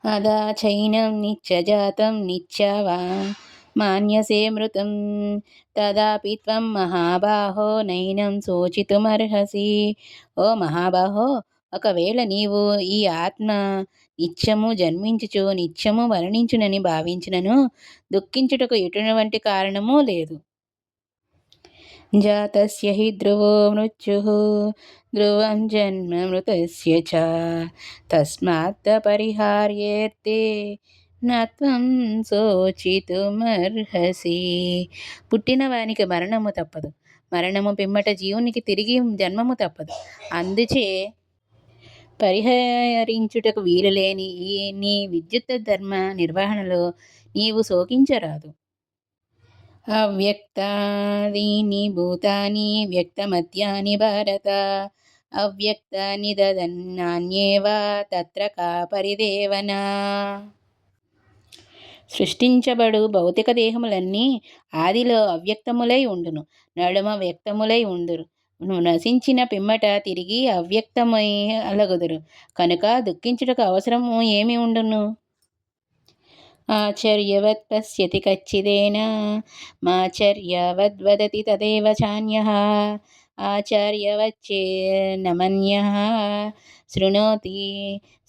అదా చైనం నిత్యజాతం నిత్యవా మాన్యసే మృతం తదాపి త్వం మహాబాహో నైనం శోచితుమర్హసి. ఓ మహాబాహో, ఒకవేళ నీవు ఈ ఆత్మ నిత్యము జన్మించుచు నిత్యము మరణించునని భావించినను దుఃఖించుటకు ఎటువంటి కారణమూ లేదు. జాతస్య హి ధ్రువో మృత్యుః ధ్రువం జన్మ మృతస్య చ తస్మాత్ పరిహార్యేత్తే నత్వం శోచితుమర్హసి. పుట్టిన వానికి మరణము తప్పదు, మరణము పిమ్మట జీవునికి తిరిగి జన్మము తప్పదు. అందుచే పరిహరించుటకు వీలులేని ఈ నీ విద్యుత్ ధర్మ నిర్వహణలో నీవు శోకించరాదు. అవ్యక్తాదీని భూతాని వ్యక్తమధ్యాని భారత అవ్యక్తాని దదన్నాన్యేవ తత్ర కా పరిదేవన. సృష్టించబడు భౌతిక దేహములన్నీ ఆదిలో అవ్యక్తములై ఉండును, నడుమ వ్యక్తములై ఉందురు, నశించిన పిమ్మట తిరిగి అవ్యక్తమై అలగుదురు. కనుక దుఃఖించుటకు అవసరము ఏమి ఉండును? ఆచార్యవత్ పశ్యతి కచ్చిదేన మాచార్యవద్వదతి తదేవ చాన్యః ఆచార్యవచ్చేన్నమన్యః శృణోతి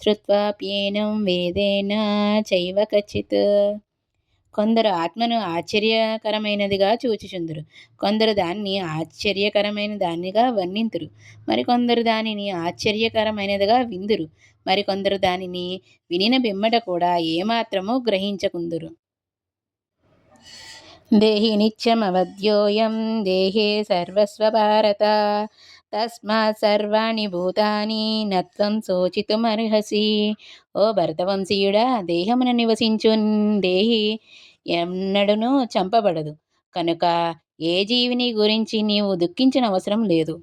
శ్రుత్వాప్యేనం వేదేన చైవ కచ్చిత్. కొందరు ఆత్మను ఆశ్చర్యకరమైనదిగా చూచుచుందురు, కొందరు దాన్ని ఆశ్చర్యకరమైన దానిగా వర్ణింతురు, మరికొందరు దానిని ఆశ్చర్యకరమైనదిగా విందురు, మరికొందరు దానిని వినిన పిమ్మట కూడా ఏమాత్రము గ్రహించకుందురు. దేహి నిత్యమవధ్యోయం దేహే సర్వస్వ భారత తస్మాత్ సర్వాణి భూతాని నత్వం శోచితుమర్హసి. ఓ భరతవంశీయుడా, దేహమున నివసించు దేహి ఎన్నడూనూ చంపబడదు, కనుక ఏ జీవిని గురించి నీవు దుఃఖించిన అవసరం లేదు.